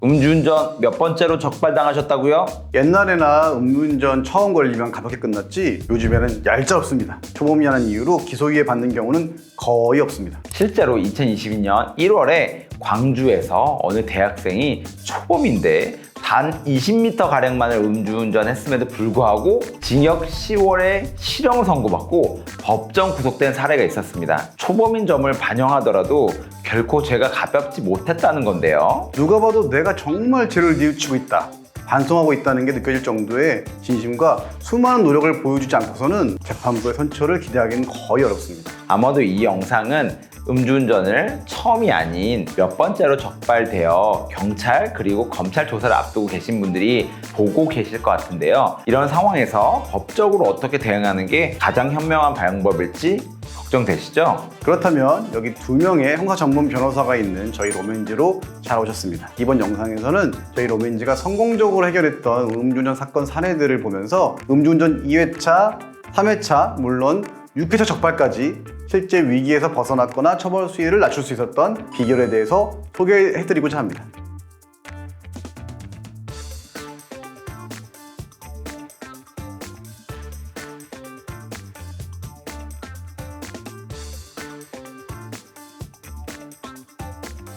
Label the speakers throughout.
Speaker 1: 음주운전 몇 번째로 적발당하셨다고요?
Speaker 2: 옛날에나 음주운전 처음 걸리면 가볍게 끝났지 요즘에는 얄짤없습니다. 초범이라는 이유로 기소유예 받는 경우는 거의 없습니다.
Speaker 1: 실제로 2022년 1월에 광주에서 어느 대학생이 초범인데 단 20m가량만을 음주운전했음에도 불구하고 징역 10월에 실형을 선고받고 법정 구속된 사례가 있었습니다. 초범인 점을 반영하더라도 결코 죄가 가볍지 못했다는 건데요.
Speaker 2: 누가 봐도 내가 정말 죄를 뉘우치고 있다, 반성하고 있다는 게 느껴질 정도의 진심과 수많은 노력을 보여주지 않고서는 재판부의 선처를 기대하기는 거의 어렵습니다.
Speaker 1: 아마도 이 영상은 음주운전을 처음이 아닌 몇 번째로 적발되어 경찰 그리고 검찰 조사를 앞두고 계신 분들이 보고 계실 것 같은데요. 이런 상황에서 법적으로 어떻게 대응하는 게 가장 현명한 방법일지 걱정되시죠?
Speaker 2: 그렇다면 여기 2명의 형사 전문 변호사가 있는 저희 로맨지로 잘 오셨습니다. 이번 영상에서는 저희 로맨지가 성공적으로 해결했던 음주운전 사건 사례들을 보면서 음주운전 2회차, 3회차, 물론 6회차 적발까지 실제 위기에서 벗어났거나 처벌 수위를 낮출 수 있었던 비결에 대해서 소개해드리고자 합니다.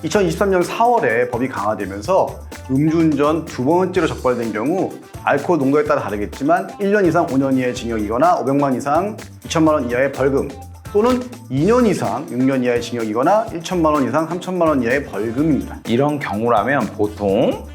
Speaker 2: (2023년 4월에) 법이 강화되면서 음주운전 2번째로 적발된 경우 알코올 농도에 따라 다르겠지만 1년 이상 5년 이하의 징역이거나 500만 이상 2천만 원 이하의 벌금, 또는 2년 이상 6년 이하의 징역이거나 1천만 원 이상 3천만 원 이하의 벌금입니다.
Speaker 1: 이런 경우라면 보통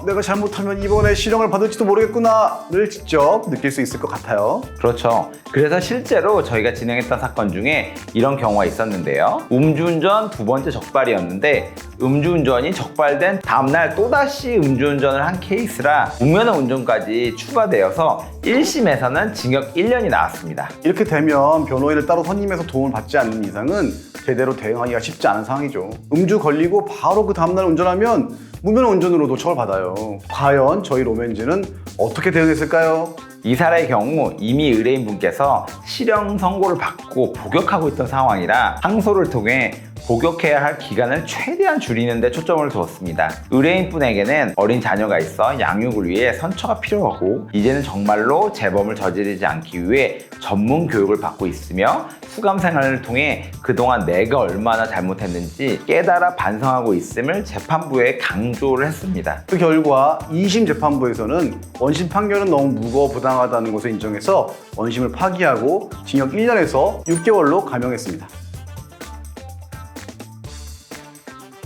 Speaker 2: 내가 잘못하면 이번에 실형을 받을지도 모르겠구나를 직접 느낄 수 있을 것 같아요.
Speaker 1: 그렇죠. 그래서 실제로 저희가 진행했던 사건 중에 이런 경우가 있었는데요. 음주운전 2번째 적발이었는데 음주운전이 적발된 다음날 또다시 음주운전을 한 케이스라 무면허 운전까지 추가되어서 1심에서는 징역 1년이 나왔습니다.
Speaker 2: 이렇게 되면 변호인을 따로 선임해서 도움을 받지 않는 이상은 제대로 대응하기가 쉽지 않은 상황이죠. 음주 걸리고 바로 그 다음날 운전하면 무면허 운전으로도 처벌받아요. 과연 저희 로맨지는 어떻게 대응했을까요?
Speaker 1: 이 사례의 경우 이미 의뢰인분께서 실형 선고를 받고 복역하고 있던 상황이라 항소를 통해 복역해야 할 기간을 최대한 줄이는 데 초점을 두었습니다. 의뢰인분에게는 어린 자녀가 있어 양육을 위해 선처가 필요하고 이제는 정말로 재범을 저지르지 않기 위해 전문 교육을 받고 있으며 수감 생활을 통해 그동안 내가 얼마나 잘못했는지 깨달아 반성하고 있음을 재판부에 강조를 했습니다.
Speaker 2: 그 결과 2심 재판부에서는 원심 판결은 너무 무거워 부당하다는 것을 인정해서 원심을 파기하고 징역 1년에서 6개월로 감형했습니다.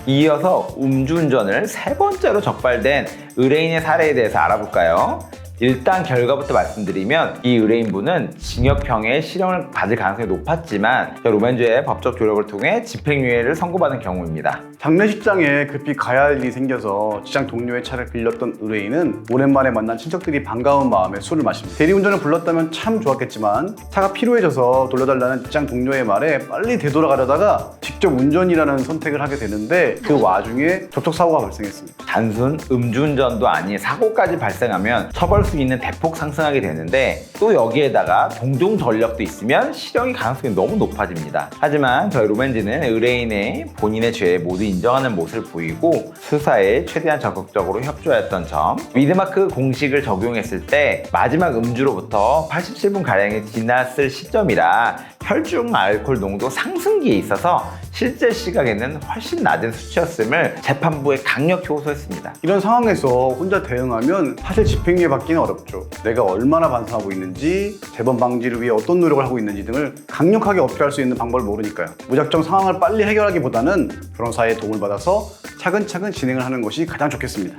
Speaker 1: 이어서 음주운전을 3번째로 적발된 의뢰인의 사례에 대해서 알아볼까요? 일단 결과부터 말씀드리면 이 의뢰인분은 징역형의 실형을 받을 가능성이 높았지만 로맨주의 법적 조력을 통해 집행유예를 선고받은 경우입니다.
Speaker 2: 장례식장에 급히 가야 할 일이 생겨서 직장 동료의 차를 빌렸던 의뢰인은 오랜만에 만난 친척들이 반가운 마음에 술을 마십니다. 대리운전을 불렀다면 참 좋았겠지만 차가 필요해져서 돌려달라는 직장 동료의 말에 빨리 되돌아가려다가 직접 운전이라는 선택을 하게 되는데 그 와중에 접촉사고가 발생했습니다.
Speaker 1: 단순 음주운전도 아닌 사고까지 발생하면 처벌 수위는 대폭 상승하게 되는데 또 여기에다가 동종 전력도 있으면 실형의 가능성이 너무 높아집니다. 하지만 저희 로맨지는 의뢰인의 본인의 죄에 모두 인정하는 모습을 보이고 수사에 최대한 적극적으로 협조했던 점, 위드마크 공식을 적용했을 때 마지막 음주로부터 87분가량이 지났을 시점이라 혈중 알코올 농도 상승기에 있어서 실제 시각에는 훨씬 낮은 수치였음을 재판부에 강력히 호소했습니다.
Speaker 2: 이런 상황에서 혼자 대응하면 사실 집행유예 받기는 어렵죠. 내가 얼마나 반성하고 있는지, 재범 방지를 위해 어떤 노력을 하고 있는지 등을 강력하게 어필할 수 있는 방법을 모르니까요. 무작정 상황을 빨리 해결하기보다는 변호사의 도움을 받아서 차근차근 진행을 하는 것이 가장 좋겠습니다.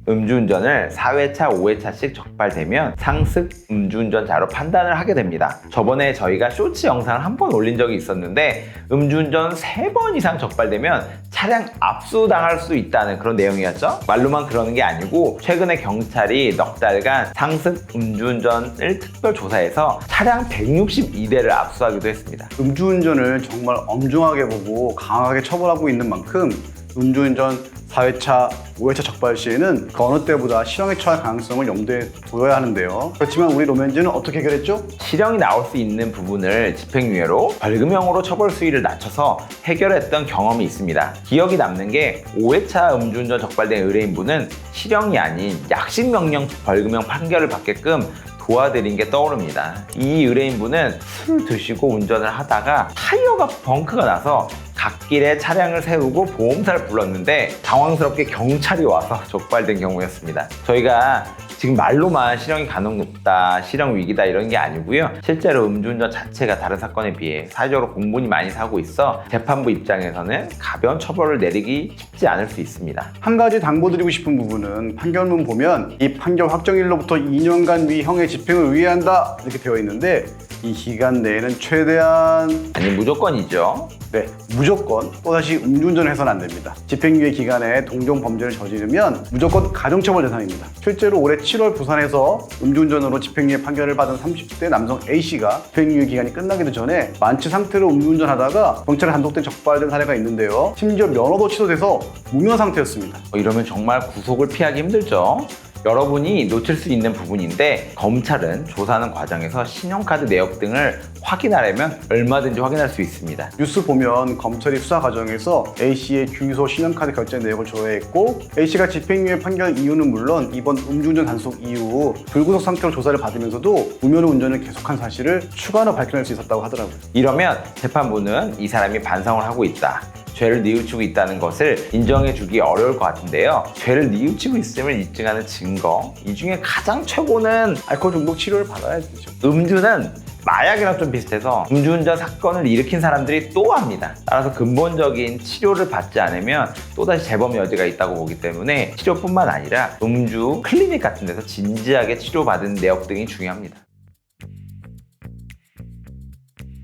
Speaker 1: 음주운전을 4회차, 5회차씩 적발되면 상습 음주운전자로 판단을 하게 됩니다. 저번에 저희가 쇼츠 영상을 한 번 올린 적이 있었는데 음주운전 3번 이상 적발되면 차량 압수당할 수 있다는 그런 내용이었죠. 말로만 그러는 게 아니고 최근에 경찰이 넉 달간 상습 음주운전을 특별 조사해서 차량 162대를 압수하기도 했습니다.
Speaker 2: 음주운전을 정말 엄중하게 보고 강하게 처벌하고 있는 만큼 음주운전 4회차, 5회차 적발 시에는 그 어느 때보다 실형에 처할 가능성을 염두에 둬야 하는데요. 그렇지만 우리 로맨즈는 어떻게 해결했죠?
Speaker 1: 실형이 나올 수 있는 부분을 집행유예로 벌금형으로 처벌 수위를 낮춰서 해결했던 경험이 있습니다. 기억이 남는 게 5회차 음주운전 적발된 의뢰인분은 실형이 아닌 약식명령 벌금형 판결을 받게끔 도와드린 게 떠오릅니다. 이 의뢰인분은 술을 드시고 운전을 하다가 타이어가 벙크가 나서 갓길에 차량을 세우고 보험사를 불렀는데 당황스럽게 경찰이 와서 적발된 경우였습니다. 저희가 지금 말로만 실형이 가능 높다, 실형 위기다 이런 게 아니고요. 실제로 음주운전 자체가 다른 사건에 비해 사회적으로 공분이 많이 사고 있어 재판부 입장에서는 가벼운 처벌을 내리기 쉽지 않을 수 있습니다.
Speaker 2: 한 가지 당부드리고 싶은 부분은 판결문 보면 이 판결 확정일로부터 2년간 위형의 집행을 의뢰한다 이렇게 되어 있는데 이 기간 내에는 최대한
Speaker 1: 아니 무조건이죠.
Speaker 2: 네, 무조건 또다시 음주운전을 해서는 안 됩니다. 집행유예 기간에 동종 범죄를 저지르면 무조건 가중처벌 대상입니다. 실제로 올해 7월 부산에서 음주운전으로 집행유예 판결을 받은 30대 남성 A씨가 집행유예 기간이 끝나기도 전에 만취 상태로 음주운전하다가 경찰에 단독된 적발된 사례가 있는데요. 심지어 면허도 취소돼서 무면 상태였습니다.
Speaker 1: 이러면 정말 구속을 피하기 힘들죠. 여러분이 놓칠 수 있는 부분인데 검찰은 조사하는 과정에서 신용카드 내역 등을 확인하려면 얼마든지 확인할 수 있습니다.
Speaker 2: 뉴스 보면 검찰이 수사 과정에서 A씨의 주유소 신용카드 결제 내역을 조회했고 A씨가 집행유예 판결 이유는 물론 이번 음주운전 단속 이후 불구속 상태로 조사를 받으면서도 무면허 운전을 계속한 사실을 추가로 밝혀낼 수 있었다고 하더라고요.
Speaker 1: 이러면 재판부는 이 사람이 반성을 하고 있다, 죄를 뉘우치고 있다는 것을 인정해주기 어려울 것 같은데요. 죄를 뉘우치고 있음을 입증하는 증거, 이 중에 가장 최고는
Speaker 2: 알코올 중독 치료를 받아야 되죠.
Speaker 1: 음주는 마약이랑 좀 비슷해서 음주운전 사건을 일으킨 사람들이 또 합니다. 따라서 근본적인 치료를 받지 않으면 또다시 재범 여지가 있다고 보기 때문에 치료뿐만 아니라 음주 클리닉 같은 데서 진지하게 치료받은 내역 등이 중요합니다.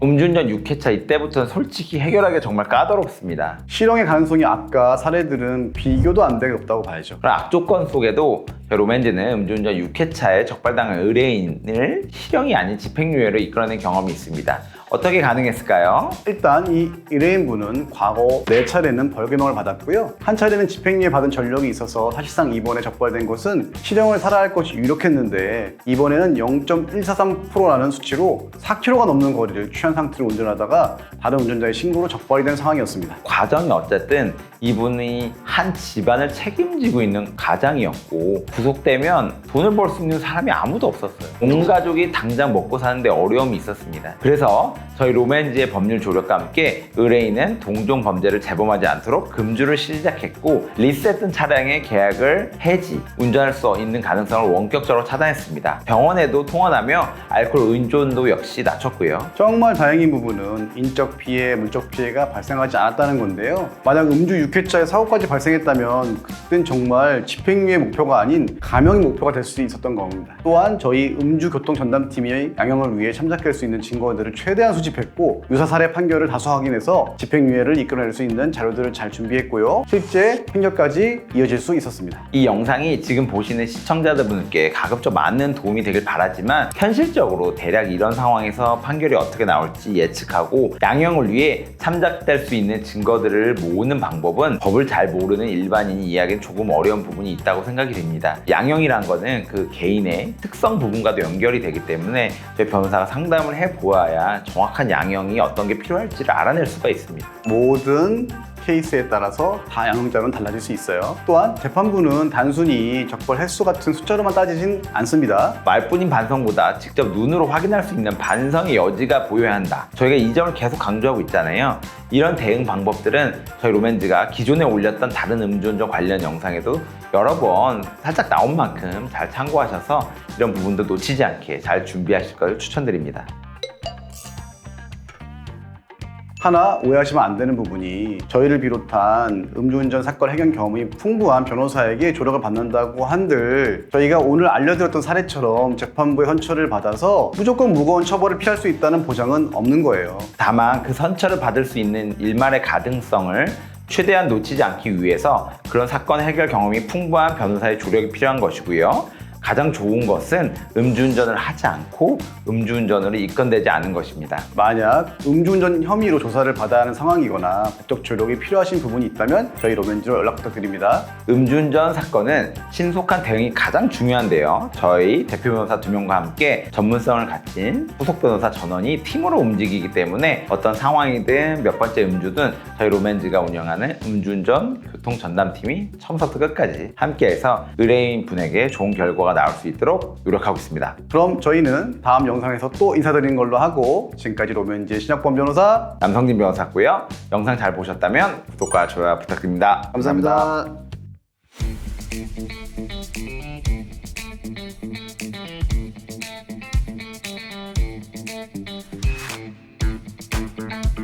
Speaker 1: 음주운전 6회차 이때부터는 솔직히 해결하기가 정말 까다롭습니다.
Speaker 2: 실형의 가능성이 아까 사례들은 비교도 안 되게 높다고 봐야죠.
Speaker 1: 그런 악조건 속에도 로맨즈는 음주운전 6회차에 적발당한 의뢰인을 실형이 아닌 집행유예로 이끌어낸 경험이 있습니다. 어떻게 가능했을까요?
Speaker 2: 일단 이 의뢰인분은 과거 4차례는 벌금형을 받았고요. 한 차례는 집행유예 받은 전력이 있어서 사실상 이번에 적발된 것은 실형을 살아야 할 것이 유력했는데 이번에는 0.143%라는 수치로 4km가 넘는 거리를 취한 상태로 운전하다가 다른 운전자의 신고로 적발이 된 상황이었습니다.
Speaker 1: 과정이 어쨌든 이분이 한 집안을 책임지고 있는 가장이었고 구속되면 돈을 벌 수 있는 사람이 아무도 없었어요. 온 가족이 당장 먹고 사는데 어려움이 있었습니다. 그래서 저희 로맨즈의 법률 조력과 함께 의뢰인은 동종 범죄를 재범하지 않도록 금주를 시작했고 리셋된 차량의 계약을 해지, 운전할 수 있는 가능성을 원격적으로 차단했습니다. 병원에도 통원하며 알코올 의존도 역시 낮췄고요.
Speaker 2: 정말 다행인 부분은 인적 피해, 물적 피해가 발생하지 않았다는 건데요. 만약 음주 6회차에 사고까지 발생했다면 그땐 정말 집행유예 목표가 아닌 감형이 목표가 될 수 있었던 겁니다. 또한 저희 음주교통전담팀이 양형을 위해 참작할 수 있는 증거들을 최대한 수집했고 유사 사례 판결을 다수 확인해서 집행유예를 이끌어낼 수 있는 자료들을 잘 준비했고요. 실제 행정까지 이어질 수 있었습니다.
Speaker 1: 이 영상이 지금 보시는 시청자분들께 가급적 많은 도움이 되길 바라지만 현실적으로 대략 이런 상황에서 판결이 어떻게 나올지 예측하고 양형을 위해 참작될 수 있는 증거들을 모으는 방법은 법을 잘 모르는 일반인이 이해하기엔 조금 어려운 부분이 있다고 생각이 됩니다. 양형이란 거는 그 개인의 특성 부분과도 연결이 되기 때문에 저희 변호사가 상담을 해보아야 정확한 양형이 어떤 게 필요할지를 알아낼 수가 있습니다.
Speaker 2: 모든 케이스에 따라서 다 양형자료는 달라질 수 있어요. 또한 재판부는 단순히 적발 횟수 같은 숫자로만 따지진 않습니다.
Speaker 1: 말뿐인 반성보다 직접 눈으로 확인할 수 있는 반성의 여지가 보여야 한다. 저희가 이 점을 계속 강조하고 있잖아요. 이런 대응 방법들은 저희 로맨즈가 기존에 올렸던 다른 음주운전 관련 영상에도 여러 번 살짝 나온 만큼 잘 참고하셔서 이런 부분도 놓치지 않게 잘 준비하실 걸 추천드립니다.
Speaker 2: 하나 오해하시면 안 되는 부분이 저희를 비롯한 음주운전 사건 해결 경험이 풍부한 변호사에게 조력을 받는다고 한들 저희가 오늘 알려드렸던 사례처럼 재판부의 선처를 받아서 무조건 무거운 처벌을 피할 수 있다는 보장은 없는 거예요.
Speaker 1: 다만 그 선처를 받을 수 있는 일말의 가능성을 최대한 놓치지 않기 위해서 그런 사건 해결 경험이 풍부한 변호사의 조력이 필요한 것이고요. 가장 좋은 것은 음주운전을 하지 않고 음주운전으로 입건되지 않은 것입니다.
Speaker 2: 만약 음주운전 혐의로 조사를 받아야 하는 상황이거나 법적 조력이 필요하신 부분이 있다면 저희 로맨지로 연락 부탁드립니다.
Speaker 1: 음주운전 사건은 신속한 대응이 가장 중요한데요. 저희 대표 변호사 2명과 함께 전문성을 가진 후속 변호사 전원이 팀으로 움직이기 때문에 어떤 상황이든 몇 번째 음주든 저희 로맨지가 운영하는 음주운전 교통전담팀이 처음부터 끝까지 함께해서 의뢰인 분에게 좋은 결과가 나올 수 있도록 노력하고 있습니다.
Speaker 2: 그럼 저희는 다음 영상에서 또 인사드리는 걸로 하고 지금까지 로맨지의 신혁범 변호사
Speaker 1: 남성진 변호사고요. 영상 잘 보셨다면 구독과 좋아요 부탁드립니다.
Speaker 2: 감사합니다.